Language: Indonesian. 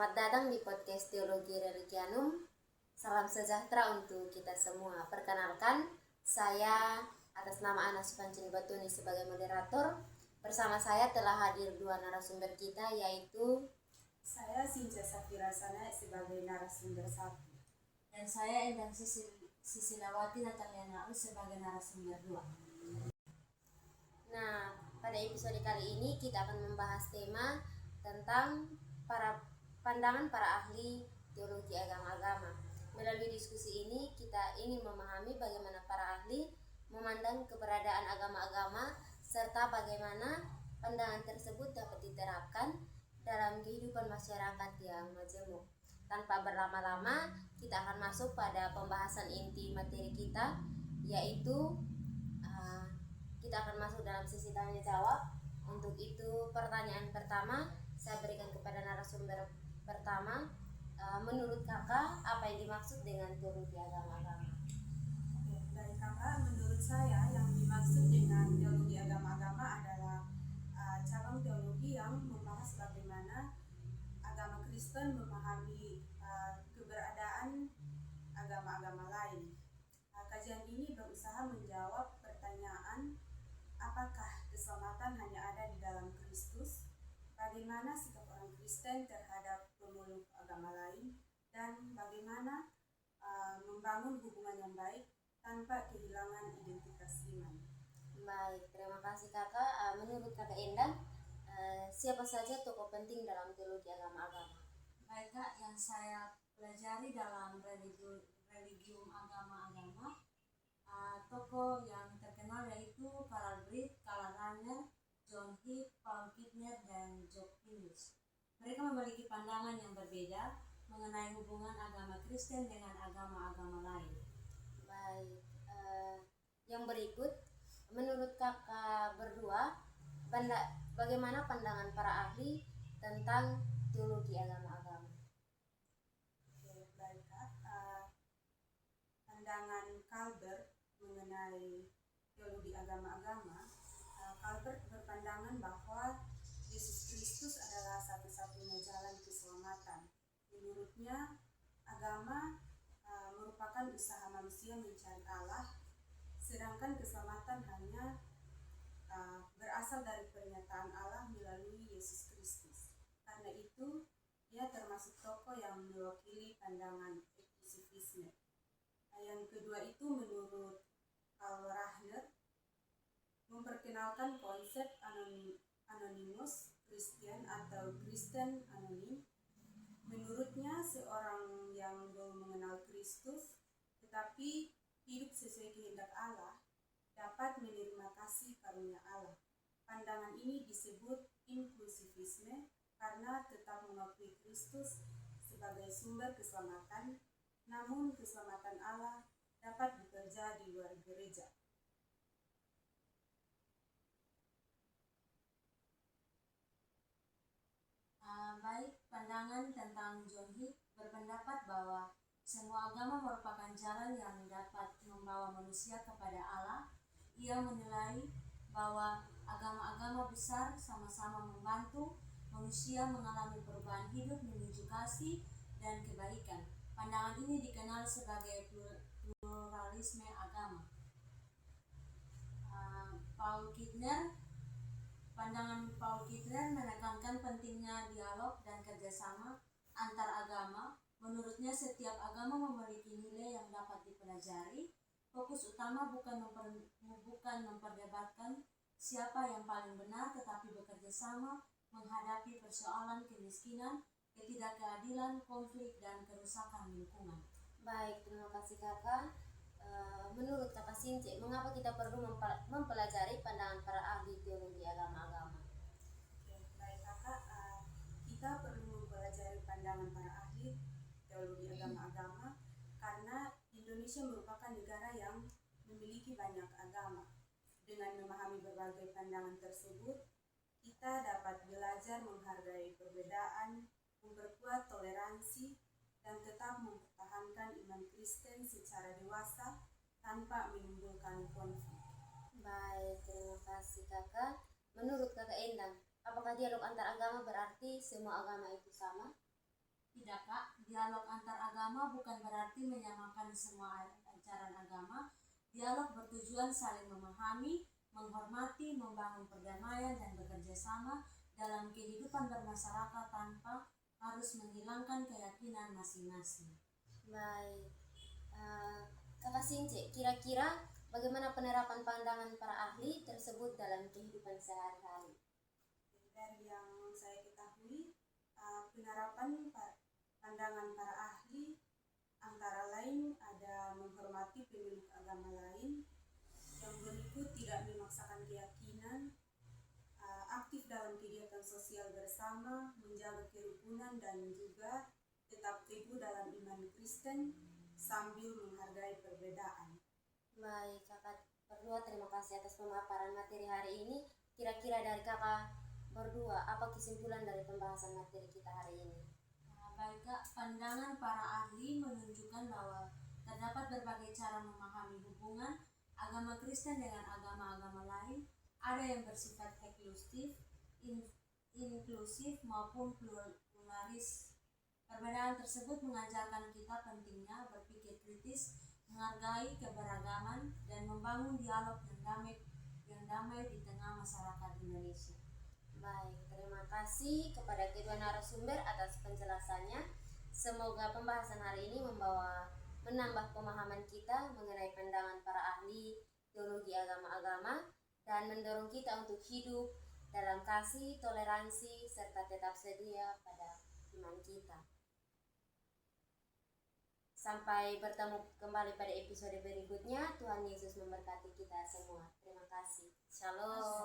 Selamat datang di podcast Teologi Religianum. Salam sejahtera untuk kita semua. Perkenalkan, saya atas nama Ana Supancini Batuni sebagai moderator. Bersama saya telah hadir dua narasumber kita, yaitu saya Sinja Safira Sana sebagai narasumber 1 dan saya Endang Sisilawati Nataliana sebagai narasumber 2. Nah, pada episode kali ini kita akan membahas tema tentang pandangan para ahli teologi agama-agama. Melalui diskusi ini kita ingin memahami bagaimana para ahli memandang keberadaan agama-agama serta bagaimana pandangan tersebut dapat diterapkan dalam kehidupan masyarakat yang majemuk. Tanpa berlama-lama, kita akan masuk pada pembahasan inti materi kita, yaitu kita akan masuk dalam sesi tanya jawab. Untuk itu, pertanyaan pertama saya berikan kepada narasumber pertama. Menurut kakak, apa yang dimaksud dengan teologi agama-agama? Dari kakak, menurut saya yang dimaksud dengan teologi agama-agama adalah cabang teologi yang membahas bagaimana agama Kristen memahami keberadaan agama-agama lain. Kajian ini berusaha menjawab pertanyaan, apakah keselamatan hanya ada di dalam Kristus? Bagaimana sikap orang Kristen terhadap pemeluk agama lain? Dan bagaimana membangun hubungan yang baik tanpa kehilangan identitas iman? Baik, terima kasih kakak. Menurut kakak Endang, siapa saja tokoh penting dalam teologi agama-agama? Baik kak, yang saya pelajari dalam religium agama-agama, tokoh yang terkenal yaitu Karl Barth, Karl Rahner, John Hick, Paul Kidner, dan Job Pius. Mereka memiliki pandangan yang berbeda mengenai hubungan agama Kristen dengan agama-agama lain. Baik, yang berikut, menurut kakak berdua, bagaimana pandangan para ahli tentang teologi agama-agama? Baik kak, pandangan Karl Barth mengenai teologi agama-agama, Karl Barth berpandangan bahwa Yesus Kristus adalah satu-satunya jalan keselamatan. Menurutnya, agama merupakan usaha manusia mencari Allah, sedangkan keselamatan hanya berasal dari pernyataan Allah melalui Yesus Kristus. Karena itu, ia termasuk tokoh yang mewakili pandangan eksklusifisme. Yang kedua itu menurut Karl Rahner, memperkenalkan konsep anonimus Kristen atau Kristen anonim. Menurutnya, seorang yang belum mengenal Kristus tetapi hidup sesuai kehendak Allah dapat menerima kasih karunia Allah. Pandangan ini disebut inklusivisme karena tetap mengakui Kristus sebagai sumber keselamatan, namun keselamatan Allah dapat bekerja di luar gereja. Baik, pandangan tentang John Hick berpendapat bahwa semua agama merupakan jalan yang dapat membawa manusia kepada Allah. Ia menilai bahwa agama-agama besar sama-sama membantu manusia mengalami perubahan hidup menuju kasih dan kebaikan. Pandangan ini dikenal sebagai pluralisme agama. Pandangan Paul Kidner menekankan pentingnya dialog dan kerjasama antar agama. Menurutnya, setiap agama memiliki nilai yang dapat dipelajari. Fokus utama bukan memperdebatkan siapa yang paling benar, tetapi bekerja sama menghadapi persoalan kemiskinan, ketidakadilan, konflik, dan kerusakan lingkungan. Baik, terima kasih kakak. Menurut kakak Since, mengapa kita perlu mempelajari pandangan para ahli teologi agama-agama? Baik kakak, kita perlu mempelajari pandangan para ahli teologi agama-agama karena Indonesia merupakan negara yang memiliki banyak agama. Dengan memahami berbagai pandangan tersebut, kita dapat belajar menghargai perbedaan, memperkuat toleransi, dan tetap mempertahankan iman Kristen secara dewasa tanpa menimbulkan konflik. Baik, terima kasih kakak. Menurut kakak Endang, apakah dialog antar agama berarti semua agama itu sama? Tidak Kak, dialog antar agama bukan berarti menyamakan semua ajaran agama. Dialog bertujuan saling memahami, menghormati, membangun perdamaian dan bekerja sama dalam kehidupan bermasyarakat tanpa harus menghilangkan keyakinan masing-masing. Baik, Kakak Since, kira-kira bagaimana penerapan pandangan para ahli tersebut dalam kehidupan sehari-hari? Dari yang saya ketahui, penerapan pandangan para ahli antara lain ada menghormati pemeluk agama lain, yang berikut tidak memaksakan keyakinan, aktif dalam kegiatan sosial bersama, menjaga kerukunan dan juga tetap teguh dalam iman Kristen sambil menghargai perbedaan. Baik, Kakak berdua, terima kasih atas pemaparan materi hari ini. Kira-kira dari Kakak berdua, apa kesimpulan dari pembahasan materi kita hari ini? Baik Kak, pandangan para ahli menunjukkan bahwa terdapat berbagai cara memahami hubungan agama Kristen dengan agama-agama lain. Ada yang bersifat inklusif maupun pluralis. Perbedaan tersebut mengajarkan kita pentingnya berpikir kritis, menghargai keberagaman, dan membangun dialog yang damai di tengah masyarakat Indonesia. Baik, terima kasih kepada kedua narasumber atas penjelasannya. Semoga pembahasan hari ini menambah pemahaman kita mengenai pandangan para ahli teologi agama-agama dan mendorong kita untuk hidup dalam kasih, toleransi, serta tetap setia pada iman kita. Sampai bertemu kembali pada episode berikutnya. Tuhan Yesus memberkati kita semua. Terima kasih. Shalom.